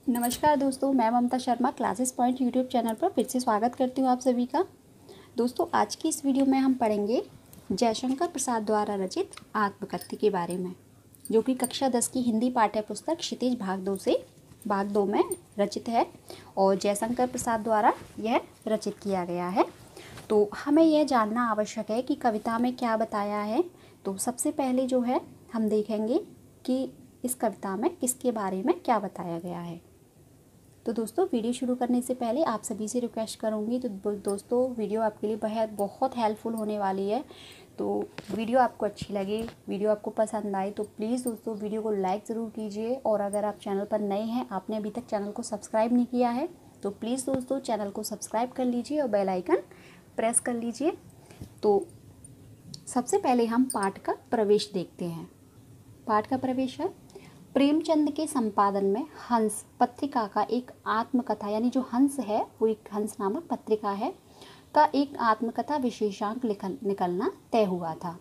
नमस्कार दोस्तों, मैं Mamta Sharma classes point YouTube channel पर फिर से स्वागत करती हूँ आप सभी का। दोस्तों, आज की इस वीडियो में हम पढ़ेंगे जयशंकर प्रसाद द्वारा रचित आत्मकथ्य के बारे में, जो कि कक्षा 10 की हिंदी पाठ्य पुस्तक क्षितिज भाग 2 में रचित है और जयशंकर प्रसाद द्वारा यह रचित किया गया है। तो हमें यह जानना आवश्यक है कि कविता में क्या बताया है। तो सबसे पहले जो है हम देखेंगे कि इस कविता में किसके बारे में क्या बताया गया है। तो दोस्तों, वीडियो शुरू करने से पहले आप सभी से रिक्वेस्ट करूंगी, तो दोस्तों वीडियो आपके लिए बहुत हेल्पफुल होने वाली है। तो वीडियो आपको अच्छी लगे, वीडियो आपको पसंद आए तो प्लीज़ दोस्तों वीडियो को लाइक ज़रूर कीजिए। और अगर आप चैनल पर नए हैं, आपने अभी तक चैनल को सब्सक्राइब नहीं किया है, तो प्लीज़ दोस्तों चैनल को सब्सक्राइब कर लीजिए और बेल आइकन प्रेस कर लीजिए। तो सबसे पहले हम पाठ का प्रवेश देखते हैं। पाठ का प्रवेश है, प्रेमचंद के संपादन में हंस पत्रिका का एक आत्मकथा, यानी जो हंस है वो एक हंस नामक पत्रिका है, का एक आत्मकथा विशेषांक निकलना तय हुआ था।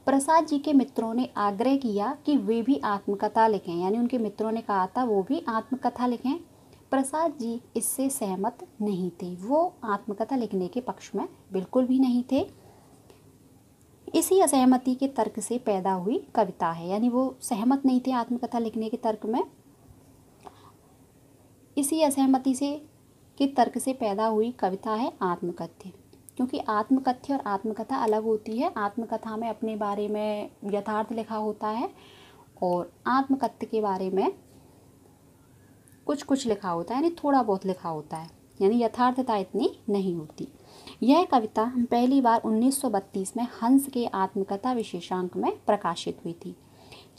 प्रसाद जी के मित्रों ने आग्रह किया कि वे भी आत्मकथा लिखें, यानी उनके मित्रों ने कहा था वो भी आत्मकथा लिखें। प्रसाद जी इससे सहमत नहीं थे, वो आत्मकथा लिखने के पक्ष में बिल्कुल भी नहीं थे। इसी असहमति के तर्क से पैदा हुई कविता है, यानी वो सहमत नहीं थे आत्मकथा लिखने के तर्क में। इसी असहमति से के तर्क से पैदा हुई कविता है आत्मकथ्य। क्योंकि आत्मकथ्य और आत्मकथा अलग होती है। आत्मकथा में अपने बारे में यथार्थ लिखा होता है और आत्मकथ्य के बारे में कुछ कुछ लिखा होता है, यानी थोड़ा बहुत लिखा होता है, यानी यथार्थता इतनी नहीं होती। यह कविता पहली बार 1932 में हंस के आत्मकथा विशेषांक में प्रकाशित हुई थी।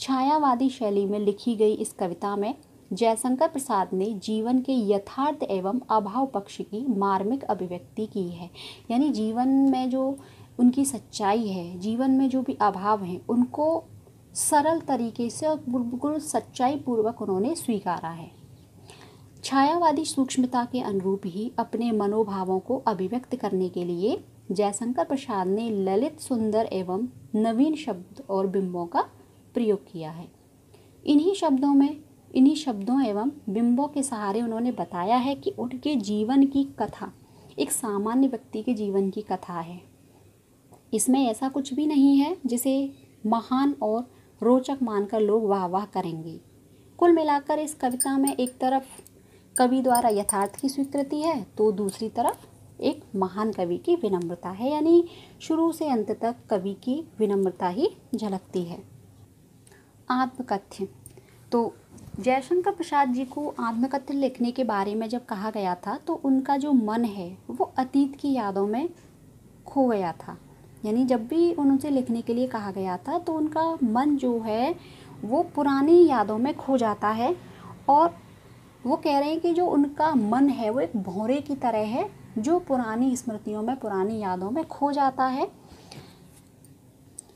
छायावादी शैली में लिखी गई इस कविता में जयशंकर प्रसाद ने जीवन के यथार्थ एवं अभाव पक्ष की मार्मिक अभिव्यक्ति की है, यानी जीवन में जो उनकी सच्चाई है, जीवन में जो भी अभाव हैं, उनको सरल तरीके से और बिल्कुल सच्चाई पूर्वक उन्होंने स्वीकारा है। छायावादी सूक्ष्मता के अनुरूप ही अपने मनोभावों को अभिव्यक्त करने के लिए जयशंकर प्रसाद ने ललित, सुंदर एवं नवीन शब्द और बिंबों का प्रयोग किया है। इन्हीं शब्दों एवं बिंबों के सहारे उन्होंने बताया है कि उनके जीवन की कथा एक सामान्य व्यक्ति के जीवन की कथा है। इसमें ऐसा कुछ भी नहीं है जिसे महान और रोचक मानकर लोग वाह वाह करेंगे। कुल मिलाकर इस कविता में एक तरफ कवि द्वारा यथार्थ की स्वीकृति है, तो दूसरी तरफ एक महान कवि की विनम्रता है, यानी शुरू से अंत तक कवि की विनम्रता ही झलकती है। आत्मकथ्य, तो जयशंकर प्रसाद जी को आत्मकथ्य लिखने के बारे में जब कहा गया था तो उनका जो मन है वो अतीत की यादों में खो गया था। यानी जब भी उनसे लिखने के लिए कहा गया था तो उनका मन जो है वो पुरानी यादों में खो जाता है। और वो कह रहे हैं कि जो उनका मन है वो एक भौरे की तरह है, जो पुरानी स्मृतियों में, पुरानी यादों में खो जाता है।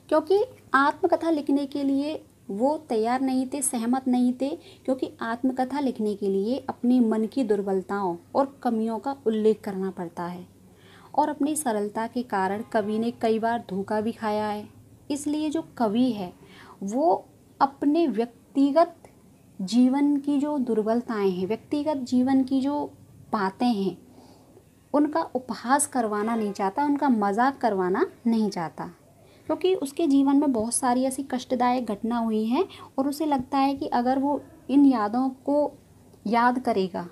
क्योंकि आत्मकथा लिखने के लिए वो तैयार नहीं थे, सहमत नहीं थे, क्योंकि आत्मकथा लिखने के लिए अपनी मन की दुर्बलताओं और कमियों का उल्लेख करना पड़ता है। और अपनी सरलता के कारण कवि ने कई बार धोखा भी खाया है। इसलिए जो कवि है वो अपने व्यक्तिगत जीवन की जो दुर्बलताएं हैं, व्यक्तिगत जीवन की जो बातें हैं, उनका उपहास करवाना नहीं चाहता, उनका मजाक करवाना नहीं चाहता। क्योंकि उसके जीवन में बहुत सारी ऐसी कष्टदायक घटना हुई हैं और उसे लगता है कि अगर वो इन यादों को याद करेगा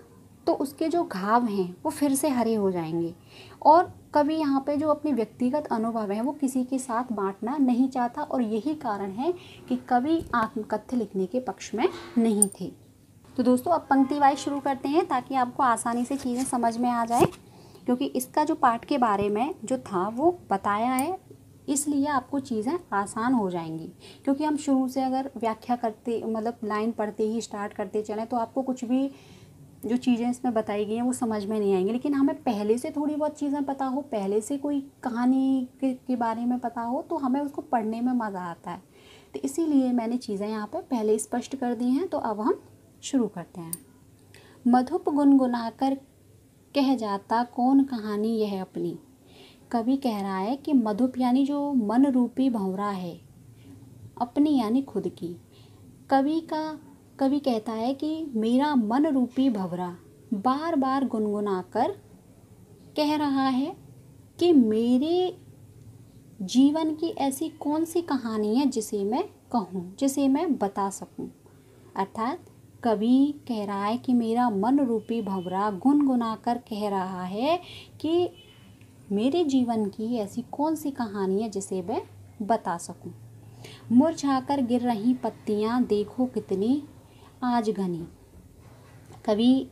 तो उसके जो घाव हैं वो फिर से हरे हो जाएंगे। और कवि यहाँ पे जो अपने व्यक्तिगत अनुभव हैं वो किसी के साथ बांटना नहीं चाहता, और यही कारण है कि कवि आत्मकथ्य लिखने के पक्ष में नहीं थे। तो दोस्तों, अब पंक्ति वाइज शुरू करते हैं ताकि आपको आसानी से चीज़ें समझ में आ जाए। क्योंकि इसका जो पाठ के बारे में जो था वो बताया है, इसलिए आपको चीज़ें आसान हो जाएंगी। क्योंकि हम शुरू से अगर व्याख्या करते, मतलब लाइन पढ़ते ही स्टार्ट करते चलें, तो आपको कुछ भी जो चीज़ें इसमें बताई गई हैं वो समझ में नहीं आएंगी। लेकिन हमें पहले से थोड़ी बहुत चीज़ें पता हो, पहले से कोई कहानी के बारे में पता हो, तो हमें उसको पढ़ने में मज़ा आता है। तो इसीलिए मैंने चीज़ें यहाँ पर पहले स्पष्ट कर दी हैं। तो अब हम शुरू करते हैं। मधुप गुनगुनाकर कह जाता कौन कहानी यह अपनी। कवि कह रहा है कि मधुप यानी जो मन रूपी भंवरा है, अपनी यानी खुद की। कवि का कवि कहता है कि मेरा मन रूपी भंवरा बार बार गुनगुना कर कह रहा है कि मेरे जीवन की ऐसी कौन सी कहानी है जिसे मैं कहूँ, जिसे मैं बता सकूँ। अर्थात कवि कह रहा है कि मेरा मन रूपी भंवरा गुनगुना कर कह रहा है कि मेरे जीवन की ऐसी कौन सी कहानी है जिसे मैं बता सकूं। मुरझाकर गिर रही पत्तियां देखो कितनी आज घनी। कवि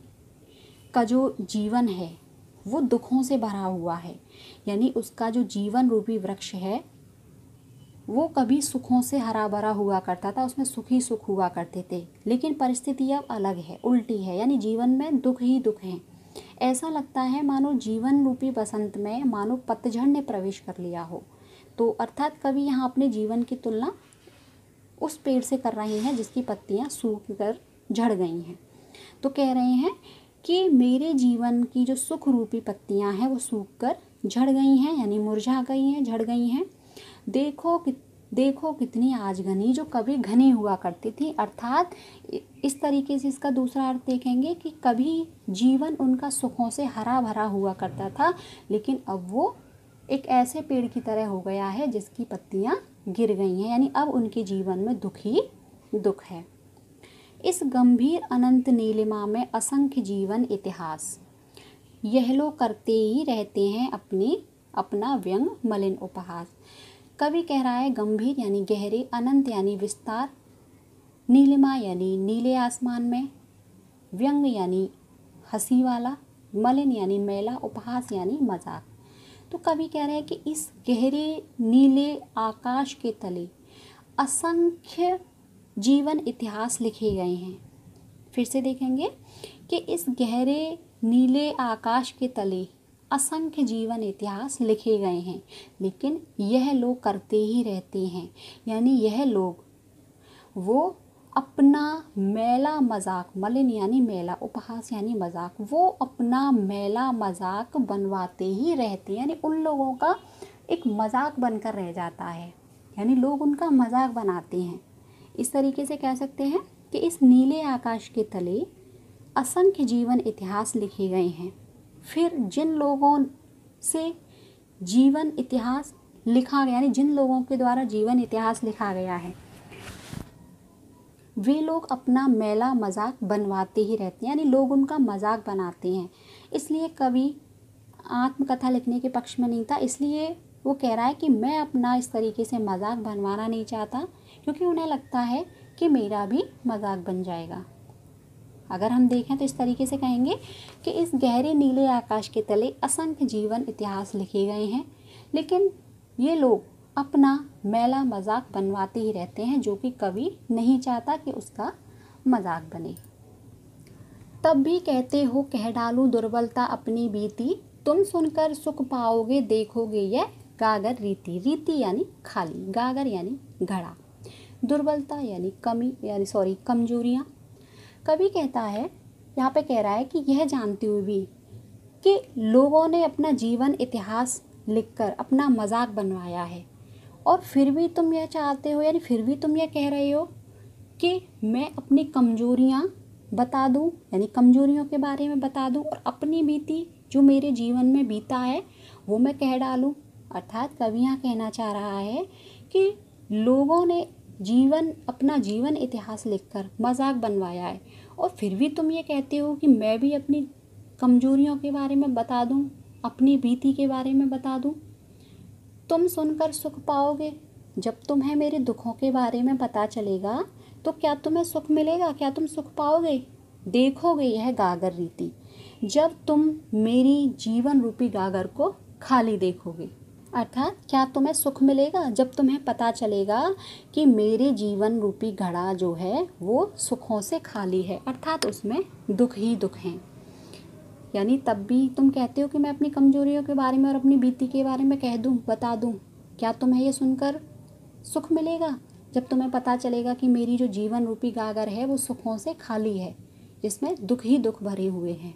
का जो जीवन है वो दुखों से भरा हुआ है, यानी उसका जो जीवन रूपी वृक्ष है वो कभी सुखों से हरा भरा हुआ करता था, उसमें सुख ही सुख हुआ करते थे। लेकिन परिस्थिति अब अलग है, उल्टी है, यानी जीवन में दुख ही दुख हैं। ऐसा लगता है मानो जीवन रूपी बसंत में मानो पतझड़ ने प्रवेश कर लिया हो। तो अर्थात कवि यहाँ अपने जीवन की तुलना उस पेड़ से कर रहे हैं जिसकी पत्तियाँ सूख कर झड़ गई हैं। तो कह रहे हैं कि मेरे जीवन की जो सुख रूपी पत्तियाँ हैं वो सूख कर झड़ गई हैं, यानी मुरझा गई हैं, झड़ गई हैं। देखो कितनी आज घनी, जो कभी घनी हुआ करती थी। अर्थात इस तरीके से इसका दूसरा अर्थ देखेंगे कि कभी जीवन उनका सुखों से हरा भरा हुआ करता था, लेकिन अब वो एक ऐसे पेड़ की तरह हो गया है जिसकी पत्तियां गिर गई हैं, यानी अब उनके जीवन में दुख ही दुख है। इस गंभीर अनंत नीलिमा में असंख्य जीवन इतिहास यह लोग करते ही रहते हैं अपना व्यंग मलिन उपहास। कवि कह रहा है गंभीर यानी गहरे, अनंत यानी विस्तार, नीलिमा यानी नीले आसमान में, व्यंग यानी हंसी वाला, मलिन यानी मैला, उपहास यानी मजाक। तो कवि कह रहे हैं कि इस गहरे नीले आकाश के तले असंख्य जीवन इतिहास लिखे गए हैं। फिर से देखेंगे कि इस गहरे नीले आकाश के तले असंख्य जीवन इतिहास लिखे गए हैं, लेकिन यह लोग करते ही रहते हैं, यानी यह लोग वो अपना मैला मजाक, मलिन यानी मैला, उपहास यानी मजाक, वो अपना मैला मजाक बनवाते ही रहते हैं, यानी उन लोगों का एक मजाक बनकर रह जाता है, यानी लोग उनका मजाक बनाते हैं। इस तरीके से कह सकते हैं कि इस नीले आकाश के तले असंख्य जीवन इतिहास लिखे गए हैं। फिर जिन लोगों से जीवन इतिहास लिखा गया, यानी जिन लोगों के द्वारा जीवन इतिहास लिखा गया है, वे लोग अपना मैला मजाक बनवाते ही रहते हैं, यानी लोग उनका मजाक बनाते हैं। इसलिए कवि आत्मकथा लिखने के पक्ष में नहीं था, इसलिए वो कह रहा है कि मैं अपना इस तरीके से मजाक बनवाना नहीं चाहता, क्योंकि उन्हें लगता है कि मेरा भी मजाक बन जाएगा। अगर हम देखें तो इस तरीके से कहेंगे कि इस गहरे नीले आकाश के तले असंख्य जीवन इतिहास लिखे गए हैं, लेकिन ये लोग अपना मैला मजाक बनवाते ही रहते हैं, जो कि कवि नहीं चाहता कि उसका मजाक बने। तब भी कहते हो कह डालूं दुर्बलता अपनी बीती, तुम सुनकर सुख पाओगे देखोगे यह गागर रीति। रीति यानी खाली, गागर यानी घड़ा, दुर्बलता यानी कमजोरियाँ। कवि कहता है, यहाँ पे कह रहा है कि यह जानते हुए भी कि लोगों ने अपना जीवन इतिहास लिखकर अपना मजाक बनवाया है, और फिर भी तुम यह चाहते हो, यानी फिर भी तुम यह कह रहे हो कि मैं अपनी कमजोरियाँ बता दूँ, यानी कमजोरियों के बारे में बता दूँ, और अपनी बीती जो मेरे जीवन में बीता है वो मैं कह डालूँ। अर्थात कवि यहाँ कहना चाह रहा है कि लोगों ने अपना जीवन इतिहास लिखकर मजाक बनवाया है, और फिर भी तुम ये कहते हो कि मैं भी अपनी कमजोरियों के बारे में बता दूं, अपनी बीती के बारे में बता दूं। तुम सुनकर सुख पाओगे, जब तुम्हें मेरे दुखों के बारे में पता चलेगा तो क्या तुम्हें सुख मिलेगा, क्या तुम सुख पाओगे। देखोगे यह गागर रीति, जब तुम मेरी जीवन रूपी गागर को खाली देखोगे। अर्थात क्या तुम्हें सुख मिलेगा जब तुम्हें पता चलेगा कि मेरे जीवन रूपी घड़ा जो है वो सुखों से खाली है, अर्थात उसमें दुख ही दुख हैं। यानी तब भी तुम कहते हो कि मैं अपनी कमजोरियों के बारे में और अपनी बीती के बारे में कह दूं, बता दूं। क्या तुम्हें ये सुनकर सुख मिलेगा जब तुम्हें पता चलेगा कि मेरी जो जीवन रूपी गागर है वो सुखों से खाली है, जिसमें दुख ही दुख भरे हुए हैं।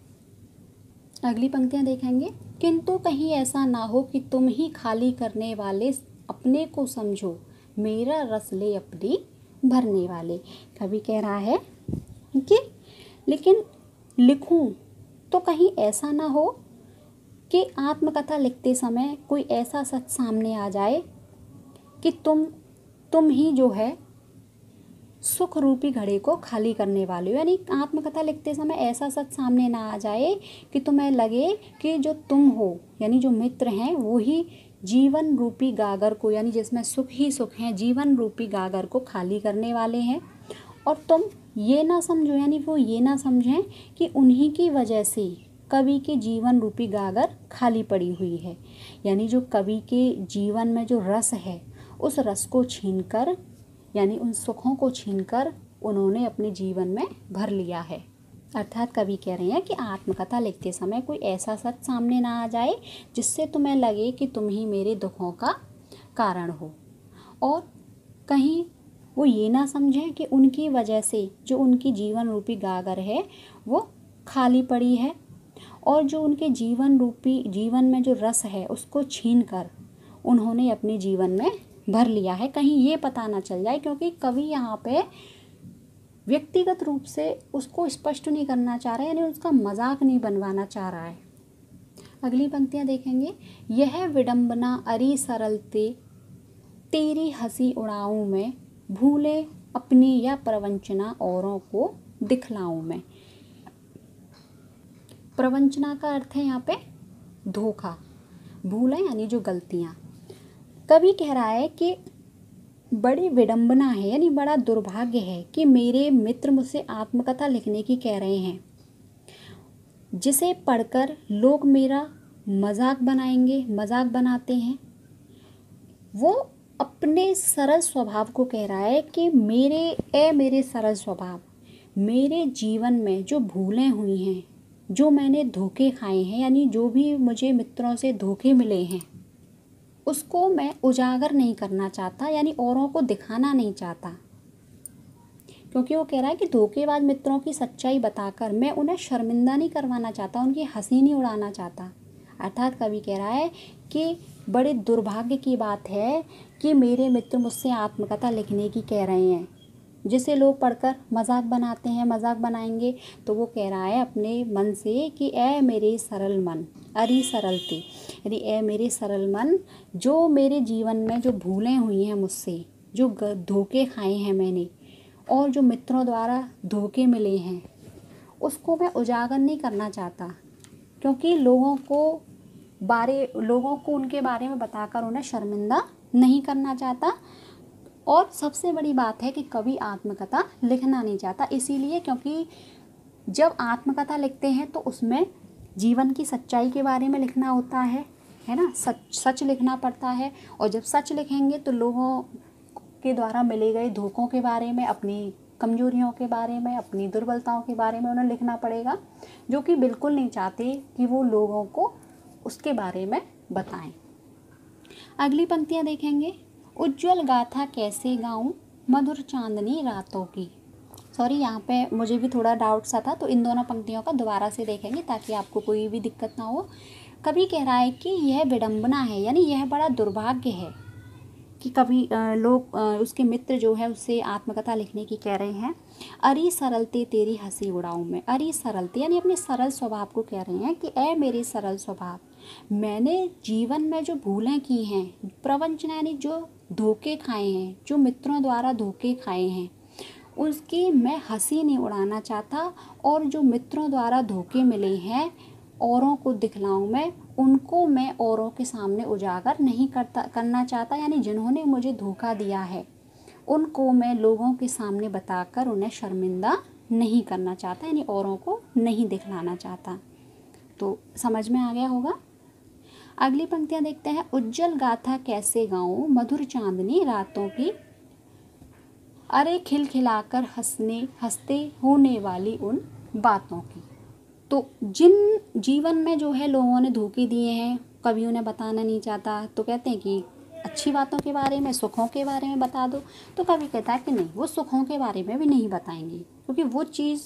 अगली पंक्तियां देखेंगे। किंतु कहीं ऐसा ना हो कि तुम ही खाली करने वाले अपने को समझो, मेरा रस ले अपनी भरने वाले। कवि कह रहा है लेकिन लिखूं तो कहीं ऐसा ना हो कि आत्मकथा लिखते समय कोई ऐसा सच सामने आ जाए कि तुम ही जो है सुख रूपी घड़े को खाली करने वाले हो। यानी आत्मकथा लिखते समय ऐसा सच सामने ना आ जाए कि तुम्हें लगे कि जो तुम हो यानी जो मित्र हैं वो ही जीवन रूपी गागर को, यानी जिसमें सुख ही सुख है, जीवन रूपी गागर को खाली करने वाले हैं। और तुम ये ना समझो, यानी वो ये ना समझें कि उन्हीं की वजह से कवि के जीवन रूपी गागर खाली पड़ी हुई है। यानी जो कवि के जीवन में जो रस है उस रस को छीनकर, यानी उन सुखों को छीनकर उन्होंने अपने जीवन में भर लिया है। अर्थात कवि कह रहे हैं कि आत्मकथा लिखते समय कोई ऐसा सच सामने ना आ जाए जिससे तुम्हें लगे कि तुम ही मेरे दुखों का कारण हो, और कहीं वो ये ना समझें कि उनकी वजह से जो उनकी जीवन रूपी गागर है वो खाली पड़ी है, और जो उनके जीवन में जो रस है उसको छीन कर उन्होंने अपने जीवन में भर लिया है। कहीं ये पता ना चल जाए, क्योंकि कवि यहाँ पे व्यक्तिगत रूप से उसको स्पष्ट नहीं करना चाह रहा है, यानी उसका मजाक नहीं बनवाना चाह रहा है। अगली पंक्तियाँ देखेंगे। यह विडंबना अरी सरलते तेरी हंसी उड़ाऊं मैं, भूले अपनी या प्रवंचना औरों को दिखलाऊं मैं। प्रवंचना का अर्थ है यहाँ पे धोखा, भूल है यानी जो गलतियाँ। कवि कह रहा है कि बड़ी विडंबना है, यानी बड़ा दुर्भाग्य है कि मेरे मित्र मुझसे आत्मकथा लिखने की कह रहे हैं, जिसे पढ़कर लोग मेरा मजाक बनाते हैं। वो अपने सरल स्वभाव को कह रहा है कि मेरे सरल स्वभाव, मेरे जीवन में जो भूलें हुई हैं, जो मैंने धोखे खाए हैं, यानी जो भी मुझे मित्रों से धोखे मिले हैं उसको मैं उजागर नहीं करना चाहता, यानी औरों को दिखाना नहीं चाहता, क्योंकि वो कह रहा है कि धोखेबाज मित्रों की सच्चाई बताकर मैं उन्हें शर्मिंदा नहीं करवाना चाहता, उनकी हंसी नहीं उड़ाना चाहता। अर्थात कवि कह रहा है कि बड़े दुर्भाग्य की बात है कि मेरे मित्र मुझसे आत्मकथा लिखने की कह रहे हैं, जिसे लोग पढ़कर मजाक बनाएंगे। तो वो कह रहा है अपने मन से कि ए मेरे सरल मन, अरि सरलते, यानी ए मेरे सरल मन, जो मेरे जीवन में जो भूलें हुई हैं मुझसे, जो धोखे खाए हैं मैंने, और जो मित्रों द्वारा धोखे मिले हैं, उसको मैं उजागर नहीं करना चाहता, क्योंकि लोगों को उनके बारे में बताकर उन्हें शर्मिंदा नहीं करना चाहता। और सबसे बड़ी बात है कि कवि आत्मकथा लिखना नहीं चाहता, इसीलिए क्योंकि जब आत्मकथा लिखते हैं तो उसमें जीवन की सच्चाई के बारे में लिखना होता है ना, सच लिखना पड़ता है। और जब सच लिखेंगे तो लोगों के द्वारा मिले गए धोखों के बारे में, अपनी कमजोरियों के बारे में, अपनी दुर्बलताओं के बारे में उन्हें लिखना पड़ेगा, जो कि बिल्कुल नहीं चाहते कि वो लोगों को उसके बारे में बताएं। अगली पंक्तियाँ देखेंगे। उज्ज्वल गाथा कैसे गाऊं मधुर चांदनी रातों की। सॉरी, यहाँ पे मुझे भी थोड़ा डाउट सा था, तो इन दोनों पंक्तियों का दोबारा से देखेंगे ताकि आपको कोई भी दिक्कत ना हो। कवि कह रहा है कि यह विडंबना है, यानी यह बड़ा दुर्भाग्य है कि कभी लोग उसके मित्र जो है उससे आत्मकथा लिखने की कह रहे हैं। अरी सरलते तेरी हंसी उड़ाऊं मैं, अरी सरलते यानी अपने सरल स्वभाव को कह रहे हैं कि ए मेरे सरल स्वभाव, मैंने जीवन में जो भूलें की हैं, प्रवंचना यानी जो धोखे खाए हैं, जो मित्रों द्वारा धोखे खाए हैं, उसकी मैं हंसी नहीं उड़ाना चाहता, और जो मित्रों द्वारा धोखे मिले हैं औरों को दिखलाऊं उनको मैं औरों के सामने उजागर नहीं करना चाहता, यानी जिन्होंने मुझे धोखा दिया है उनको मैं लोगों के सामने बताकर उन्हें शर्मिंदा नहीं करना चाहता, यानी औरों को नहीं दिखलाना चाहता। तो समझ में आ गया होगा। अगली पंक्तियाँ देखते हैं। उज्जवल गाथा कैसे गाऊं मधुर चांदनी रातों की, अरे खिलखिलाकर हंसते होने वाली उन बातों की। तो जिन जीवन में जो है लोगों ने धोखे दिए हैं, कवि उन्हें बताना नहीं चाहता, तो कहते हैं कि अच्छी बातों के बारे में, सुखों के बारे में बता दो। तो कवि कहता है कि नहीं, वो सुखों के बारे में भी नहीं बताएंगे, क्योंकि वो चीज़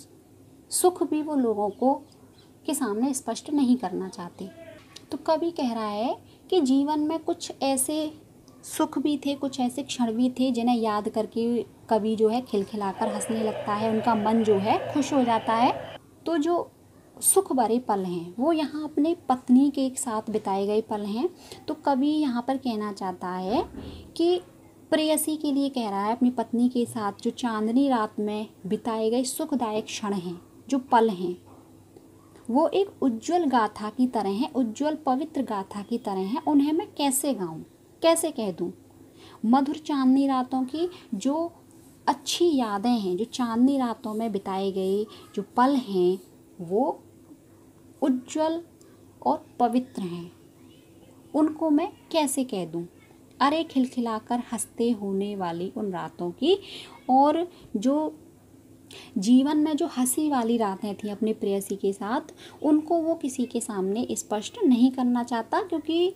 सुख भी वो लोगों को के सामने स्पष्ट नहीं करना चाहते। तो कवि कह रहा है कि जीवन में कुछ ऐसे सुख भी थे, कुछ ऐसे क्षण भी थे जिन्हें याद करके कवि जो है खिलखिलाकर हंसने लगता है, उनका मन जो है खुश हो जाता है। तो जो सुख भरे पल हैं वो यहाँ अपने पत्नी के एक साथ बिताए गए पल हैं। तो कवि यहाँ पर कहना चाहता है कि प्रेयसी के लिए कह रहा है, अपनी पत्नी के साथ जो चांदनी रात में बिताए गए सुखदायक क्षण हैं, जो पल हैं, वो एक उज्जवल गाथा की तरह हैं, उज्जवल पवित्र गाथा की तरह हैं। उन्हें मैं कैसे गाऊं, कैसे कह दूं। मधुर चांदनी रातों की जो अच्छी यादें हैं, जो चांदनी रातों में बिताए गए जो पल हैं, वो उज्जवल और पवित्र हैं, उनको मैं कैसे कह दूं। अरे खिलखिलाकर हंसते होने वाली उन रातों की, और जो जीवन में जो हंसी वाली रातें थी अपनी प्रेयसी के साथ, उनको वो किसी के सामने स्पष्ट नहीं करना चाहता, क्योंकि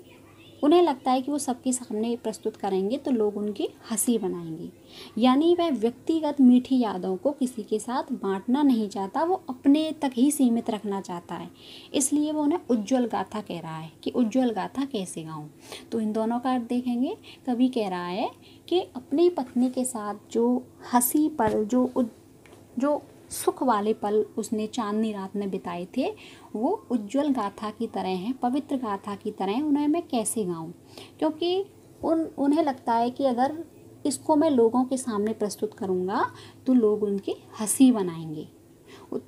उन्हें लगता है कि वो सबके सामने प्रस्तुत करेंगे तो लोग उनकी हंसी बनाएंगे। यानी वह व्यक्तिगत मीठी यादों को किसी के साथ बांटना नहीं चाहता, वो अपने तक ही सीमित रखना चाहता है। इसलिए वो उन्हें उज्जवल गाथा कह रहा है कि उज्जवल गाथा कैसे गाऊं। तो इन दोनों का अर्थ देखेंगे। कवि कह रहा है कि अपनी पत्नी के साथ जो हंसी पल, जो सुख वाले पल उसने चांदनी रात में बिताए थे, वो उज्जवल गाथा की तरह हैं, पवित्र गाथा की तरह हैं। उन्हें मैं कैसे गाऊं, क्योंकि उन्हें लगता है कि अगर इसको मैं लोगों के सामने प्रस्तुत करूंगा तो लोग उनकी हंसी बनाएंगे।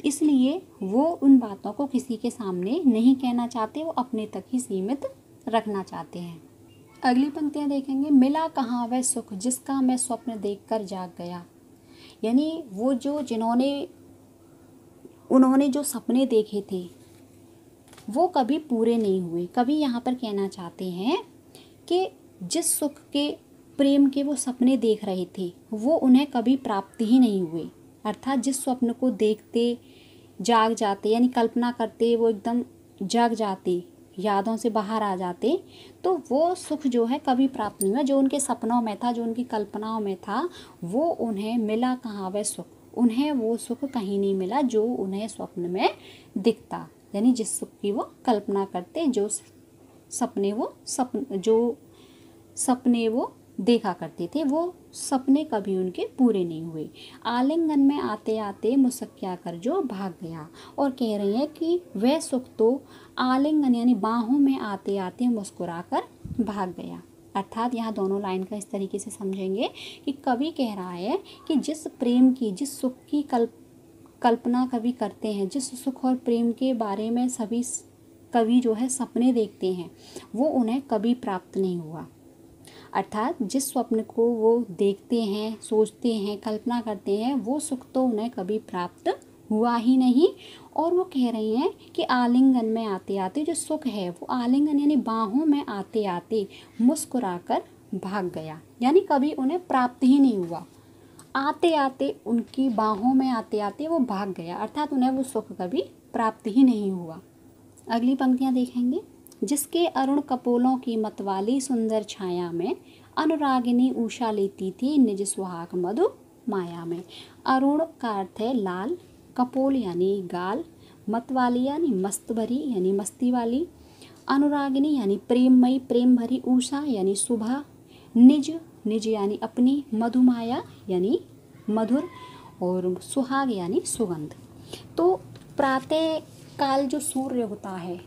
इसलिए वो उन बातों को किसी के सामने नहीं कहना चाहते, वो अपने तक ही सीमित रखना चाहते हैं। अगली पंक्तियां देखेंगे। मिला कहाँ वह सुख जिसका मैं स्वप्न देखकर जाग गया। यानी वो जो उन्होंने जो सपने देखे थे वो कभी पूरे नहीं हुए। कभी यहाँ पर कहना चाहते हैं कि जिस सुख के, प्रेम के वो सपने देख रहे थे वो उन्हें कभी प्राप्त ही नहीं हुए। अर्थात जिस स्वप्न को देखते जाग जाते, यानी कल्पना करते वो एकदम जाग जाते, यादों से बाहर आ जाते, तो वो सुख जो है कभी प्राप्त नहीं हुआ। जो उनके सपनों में था, जो उनकी कल्पनाओं में था, वो उन्हें मिला कहाँ वह सुख, उन्हें वो सुख कहीं नहीं मिला जो उन्हें स्वप्न में दिखता। यानी जिस सुख की वो कल्पना करते, जो सपने वो देखा करते थे, वो सपने कभी उनके पूरे नहीं हुए। आलिंगन में आते आते मुस्किया कर जो भाग गया। और कह रही है कि वह सुख तो आलिंगन यानी बाहों में आते आते मुस्कुरा कर भाग गया। अर्थात यहाँ दोनों लाइन का इस तरीके से समझेंगे कि कवि कह रहा है कि जिस प्रेम की, जिस सुख की कल्पना कवि करते हैं, जिस सुख और प्रेम के बारे में सभी कवि जो है सपने देखते हैं, वो उन्हें कभी प्राप्त नहीं हुआ। अर्थात जिस स्वप्न को वो देखते हैं, सोचते हैं, कल्पना करते हैं, वो सुख तो उन्हें कभी प्राप्त हुआ ही नहीं। और वो कह रही हैं कि आलिंगन में आते आते जो सुख है वो आलिंगन यानी बाहों में आते आते मुस्कुराकर भाग गया। यानी कभी उन्हें प्राप्त ही नहीं हुआ, आते आते उनकी बाहों में आते आते वो भाग गया। अर्थात उन्हें वो सुख कभी प्राप्त ही नहीं हुआ। अगली पंक्तियाँ देखेंगे। जिसके अरुण कपोलों की मतवाली सुंदर छाया में अनुरागिनी उषा लेती थी निज सुहाग मधु माया में। अरुण का अर्थ है लाल, कपोल यानी गाल, मतवाली यानी मस्त भरी यानी मस्ती वाली, अनुरागिनी यानी प्रेममयी, प्रेम भरी, उषा यानी सुबह, निज यानी अपनी, मधुमाया यानी मधुर, और सुहाग यानी सुगंध। तो प्रातः काल जो सूर्य उगता है,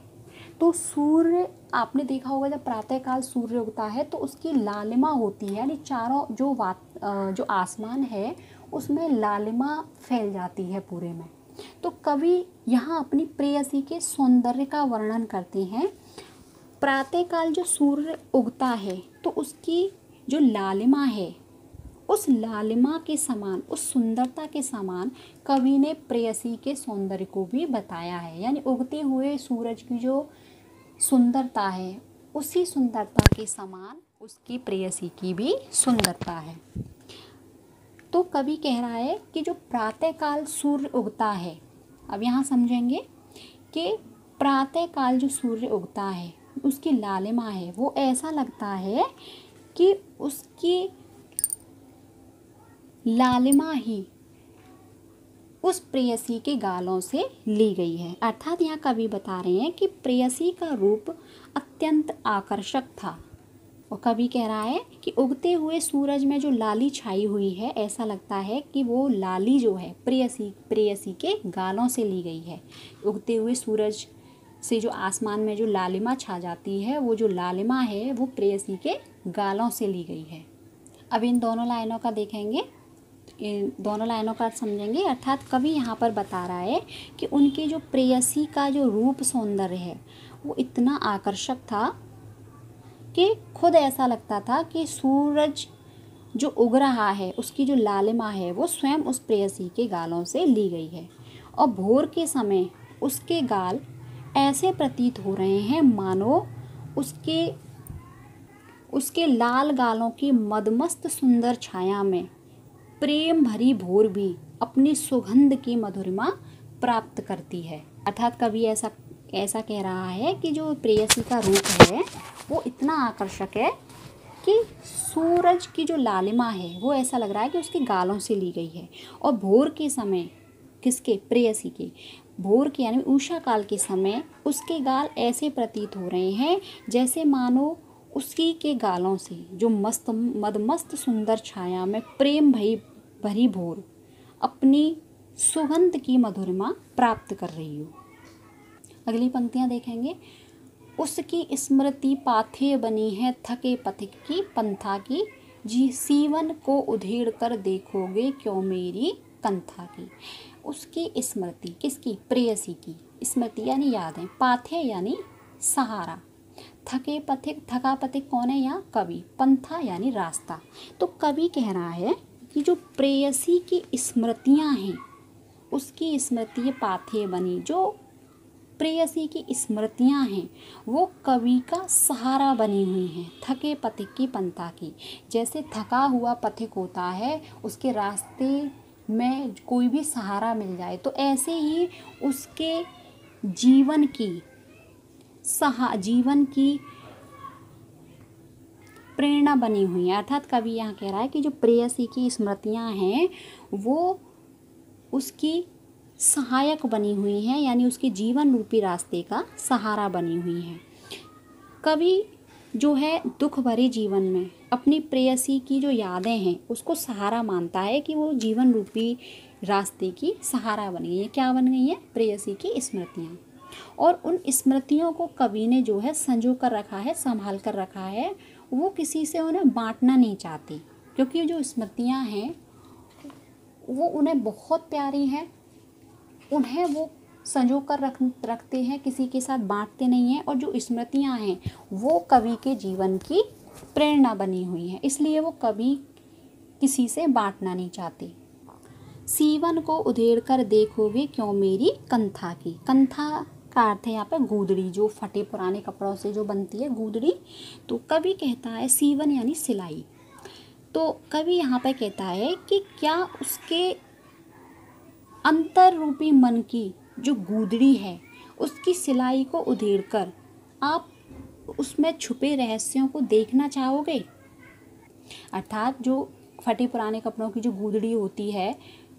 तो सूर्य आपने देखा होगा जब प्रातः काल सूर्य उगता है तो उसकी लालिमा होती है, यानी चारों जो आसमान है उसमें लालिमा फैल जाती है पूरे में। तो कवि यहाँ अपनी प्रेयसी के सौंदर्य का वर्णन करते हैं। प्रातः काल जो सूर्य उगता है तो उसकी जो लालिमा है, उस लालिमा के समान, उस सुंदरता के समान कवि ने प्रेयसी के सौंदर्य को भी बताया है। यानी उगते हुए सूरज की जो सुंदरता है, उसी सुंदरता के समान उसकी प्रेयसी की भी सुंदरता है। तो कवि कह रहा है कि जो प्रातः काल सूर्य उगता है, अब यहाँ समझेंगे कि प्रातः काल जो सूर्य उगता है उसकी लालिमा है, वो ऐसा लगता है कि उसकी लालिमा ही उस प्रेयसी के गालों से ली गई है। अर्थात यहाँ कवि बता रहे हैं कि प्रेयसी का रूप अत्यंत आकर्षक था और कवि कह रहा है कि उगते हुए सूरज में जो लाली छाई हुई है, ऐसा लगता है कि वो लाली जो है प्रेयसी के गालों से ली गई है। उगते हुए सूरज से जो आसमान में जो लालिमा छा जाती है, वो जो लालिमा है वो प्रेयसी के गालों से ली गई है। अब इन दोनों लाइनों का देखेंगे, इन दोनों लाइनों का अर्थ समझेंगे। अर्थात कवि यहाँ पर बता रहा है कि उनकी जो प्रेयसी का जो रूप सौंदर्य है वो इतना आकर्षक था कि खुद ऐसा लगता था कि सूरज जो उग रहा है उसकी जो लालिमा है वो स्वयं उस प्रेयसी के गालों से ली गई है। और भोर के समय उसके गाल ऐसे प्रतीत हो रहे हैं मानो उसके लाल गालों की मदमस्त सुंदर छाया में प्रेम भरी भोर भी अपनी सुगंध की मधुरिमा प्राप्त करती है। अर्थात कवि ऐसा कह रहा है कि जो प्रेयसी का रूप है वो इतना आकर्षक है कि सूरज की जो लालिमा है वो ऐसा लग रहा है कि उसके गालों से ली गई है। और भोर के समय, किसके? प्रेयसी के। भोर के यानी उषा काल के समय उसके गाल ऐसे प्रतीत हो रहे हैं जैसे मानो उसी के गालों से जो मदमस्त सुंदर छाया में प्रेम भरी भोर अपनी सुगंध की मधुरिमा प्राप्त कर रही हो। अगली पंक्तियां देखेंगे। उसकी स्मृति पाथेय बनी है थके पथिक की पंथा की, जी सीवन को उधेड़ कर देखोगे क्यों मेरी कंथा की। उसकी स्मृति, किसकी? प्रेयसी की। स्मृति यानी यादें, पाथेय यानी सहारा, थके पथिक, थका पथिक कौन है यहाँ? कवि। पंथा यानी रास्ता। तो कवि कह रहा है कि जो प्रेयसी की स्मृतियाँ हैं उसकी स्मृति पाथेय बनी, जो प्रेयसी की स्मृतियाँ हैं वो कवि का सहारा बनी हुई हैं। थके पथिक की पंथा की, जैसे थका हुआ पथिक होता है उसके रास्ते में कोई भी सहारा मिल जाए, तो ऐसे ही उसके जीवन की प्रेरणा बनी हुई है। अर्थात कवि यहाँ कह रहा है कि जो प्रेयसी की स्मृतियाँ हैं वो उसकी सहायक बनी हुई हैं, यानी उसके जीवन रूपी रास्ते का सहारा बनी हुई हैं। कवि जो है दुख भरे जीवन में अपनी प्रेयसी की जो यादें हैं उसको सहारा मानता है कि वो जीवन रूपी रास्ते की सहारा बन गई है। क्या बन गई है? प्रेयसी की स्मृतियाँ। और उन स्मृतियों को कवि ने जो है संजो कर रखा है, संभाल कर रखा है। वो किसी से उन्हें बांटना नहीं चाहती, क्योंकि जो स्मृतियाँ हैं वो उन्हें बहुत प्यारी हैं, उन्हें वो संजो कर रखते हैं, किसी के साथ बांटते नहीं हैं। और जो स्मृतियाँ हैं वो कवि के जीवन की प्रेरणा बनी हुई हैं, इसलिए वो कवि किसी से बांटना नहीं चाहते। सीवन को उधेड़ कर देखोगे क्यों मेरी कंथा की। कंथा का अर्थ है यहाँ पे गूदड़ी, जो फटे पुराने कपड़ों से जो बनती है गूदड़ी। तो कवि कहता है सीवन यानी सिलाई। तो कवि यहाँ पे कहता है कि क्या उसके अंतर रूपी मन की जो गूदड़ी है उसकी सिलाई को उधेड़कर आप उसमें छुपे रहस्यों को देखना चाहोगे। अर्थात जो फटे पुराने कपड़ों की जो गूदड़ी होती है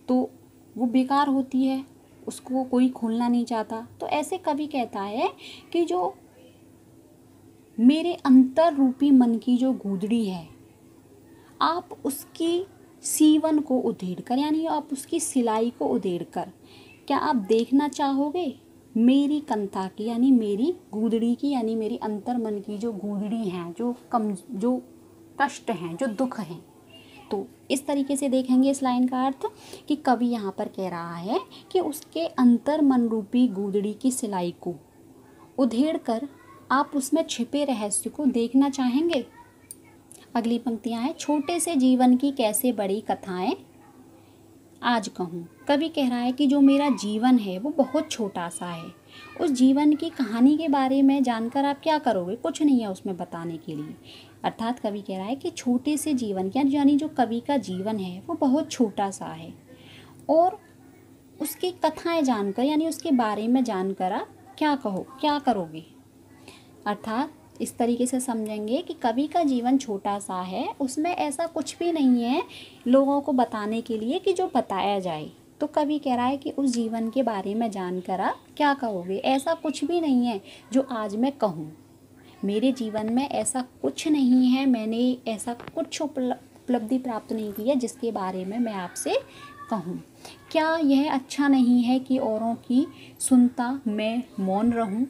तो वो बेकार होती है, उसको कोई खोलना नहीं चाहता। तो ऐसे कवि कहता है कि जो मेरे अंतर रूपी मन की जो गूदड़ी है आप उसकी सीवन को उधेड़कर, यानी आप उसकी सिलाई को उधेड़कर क्या आप देखना चाहोगे मेरी कंथा की, यानी मेरी गूदड़ी की, यानी मेरी अंतर मन की जो गूदड़ी हैं, जो कष्ट हैं, जो दुख हैं। तो इस तरीके से देखेंगे इस लाइन का अर्थ कि कवि यहाँ पर कह रहा है कि उसके अंतर मन रूपी गूदड़ी की सिलाई को उधेड़कर आप उसमें छिपे रहस्य को देखना चाहेंगे। अगली पंक्तियाँ हैं। छोटे से जीवन की कैसे बड़ी कथाएं आज कहूँ। कवि कह रहा है कि जो मेरा जीवन है वो बहुत छोटा सा है, उस जीवन की कहानी के बारे में जानकर आप क्या करोगे? कुछ नहीं है उसमें बताने के लिए। अर्थात कवि कह रहा है कि छोटे से जीवन की, यानी जो कवि का जीवन है वो बहुत छोटा सा है, और उसकी कथाएं जानकर, यानी उसके बारे में जानकर आप क्या करोगे। अर्थात इस तरीके से समझेंगे कि कवि का जीवन छोटा सा है, उसमें ऐसा कुछ भी नहीं है लोगों को बताने के लिए कि जो बताया जाए। तो कवि कह रहा है कि उस जीवन के बारे में जानकर आप क्या कहोगे। ऐसा कुछ भी नहीं है जो आज मैं कहूँ, मेरे जीवन में ऐसा कुछ नहीं है, मैंने ऐसा कुछ उपलब्धि प्राप्त नहीं की है जिसके बारे में मैं आपसे कहूँ। क्या यह अच्छा नहीं है कि औरों की सुनता मैं मौन रहूँ?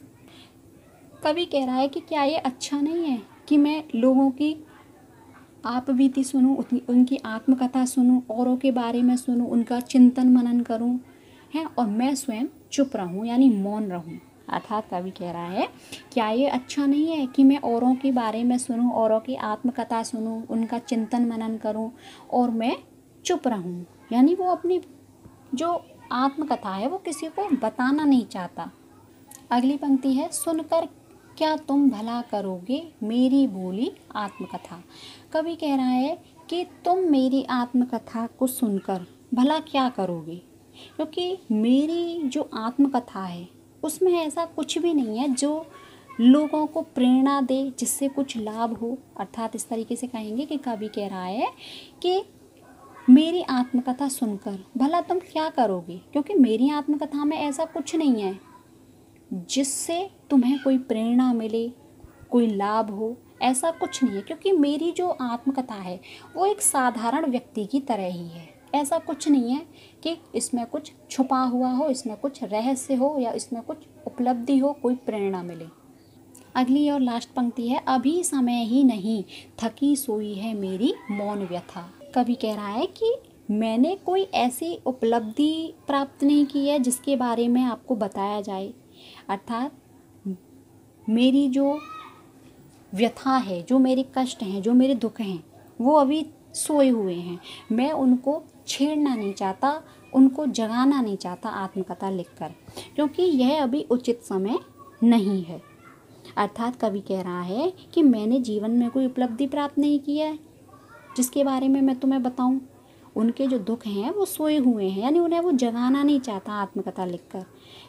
कवि कह रहा है कि क्या ये अच्छा नहीं है कि मैं लोगों की आप बीती सुनूं, उनकी आत्मकथा सुनूं, औरों के बारे में सुनूं, उनका चिंतन मनन करूं, है, और मैं स्वयं चुप रहूं यानी मौन रहूं। अर्थात कवि कह रहा है क्या ये अच्छा नहीं है कि मैं औरों के बारे में सुनूं, औरों की आत्मकथा सुनूं, उनका चिंतन मनन करूं और मैं चुप रहूं, यानी वो अपनी जो आत्मकथा है वो किसी को बताना नहीं चाहता। अगली पंक्ति है, सुनकर क्या तुम भला करोगे मेरी बोली आत्मकथा। कवि कह रहा है कि तुम मेरी आत्मकथा को सुनकर भला क्या करोगे, क्योंकि मेरी जो आत्मकथा है उसमें ऐसा कुछ भी नहीं है जो लोगों को प्रेरणा दे, जिससे कुछ लाभ हो। अर्थात इस तरीके से कहेंगे कि कवि कह रहा है कि मेरी आत्मकथा सुनकर भला तुम क्या करोगे, क्योंकि मेरी आत्मकथा में ऐसा कुछ नहीं है जिससे तुम्हें कोई प्रेरणा मिले, कोई लाभ हो, ऐसा कुछ नहीं है। क्योंकि मेरी जो आत्मकथा है वो एक साधारण व्यक्ति की तरह ही है। ऐसा कुछ नहीं है कि इसमें कुछ छुपा हुआ हो, इसमें कुछ रहस्य हो या इसमें कुछ उपलब्धि हो, कोई प्रेरणा मिले। अगली और लास्ट पंक्ति है, अभी समय ही नहीं थकी सोई है मेरी मौन व्यथा। कवि कह रहा है कि मैंने कोई ऐसी उपलब्धि प्राप्त नहीं की है जिसके बारे में आपको बताया जाए। अर्थात मेरी जो व्यथा है, जो मेरे कष्ट हैं, जो मेरे दुख हैं, वो अभी सोए हुए हैं। मैं उनको छेड़ना नहीं चाहता, उनको जगाना नहीं चाहता आत्मकथा लिखकर, क्योंकि यह अभी उचित समय नहीं है। अर्थात कवि कह रहा है कि मैंने जीवन में कोई उपलब्धि प्राप्त नहीं की है जिसके बारे में मैं तुम्हें बताऊं। उनके जो दुख हैं वो सोए हुए हैं, यानी उन्हें वो जगाना नहीं चाहता आत्मकथा लिखकर,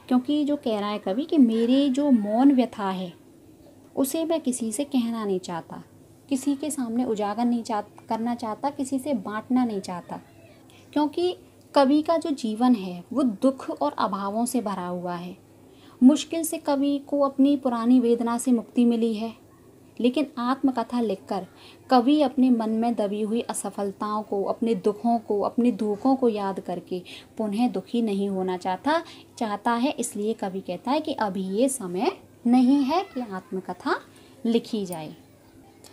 क्योंकि जो कह रहा है कवि कि मेरी जो मौन व्यथा है उसे मैं किसी से कहना नहीं चाहता, किसी के सामने उजागर नहीं करना चाहता, किसी से बांटना नहीं चाहता, क्योंकि कवि का जो जीवन है वो दुख और अभावों से भरा हुआ है। मुश्किल से कवि को अपनी पुरानी वेदना से मुक्ति मिली है, लेकिन आत्मकथा लिखकर कवि अपने मन में दबी हुई असफलताओं को, अपने दुखों को, अपने दुखों को याद करके पुनः दुखी नहीं होना चाहता है। इसलिए कवि कहता है कि अभी ये समय नहीं है कि आत्मकथा लिखी जाए।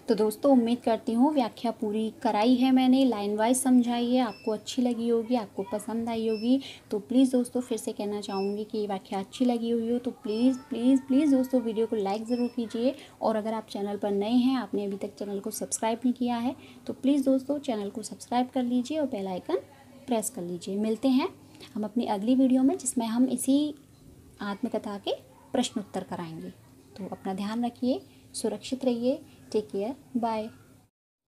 तो दोस्तों, उम्मीद करती हूँ व्याख्या पूरी कराई है मैंने, लाइन वाइज समझाई है, आपको अच्छी लगी होगी, आपको पसंद आई होगी। तो प्लीज़ दोस्तों, फिर से कहना चाहूँगी कि ये व्याख्या अच्छी लगी हुई हो तो प्लीज़ प्लीज़ प्लीज़ दोस्तों वीडियो को लाइक ज़रूर कीजिए। और अगर आप चैनल पर नए हैं, आपने अभी तक चैनल को सब्सक्राइब नहीं किया है, तो प्लीज़ दोस्तों चैनल को सब्सक्राइब कर लीजिए और बेल आइकन प्रेस कर लीजिए। मिलते हैं हम अपनी अगली वीडियो में, जिसमें हम इसी आत्मकथा के प्रश्न उत्तर कराएंगे। तो अपना ध्यान रखिए, सुरक्षित रहिए, टेक केयर, बाय।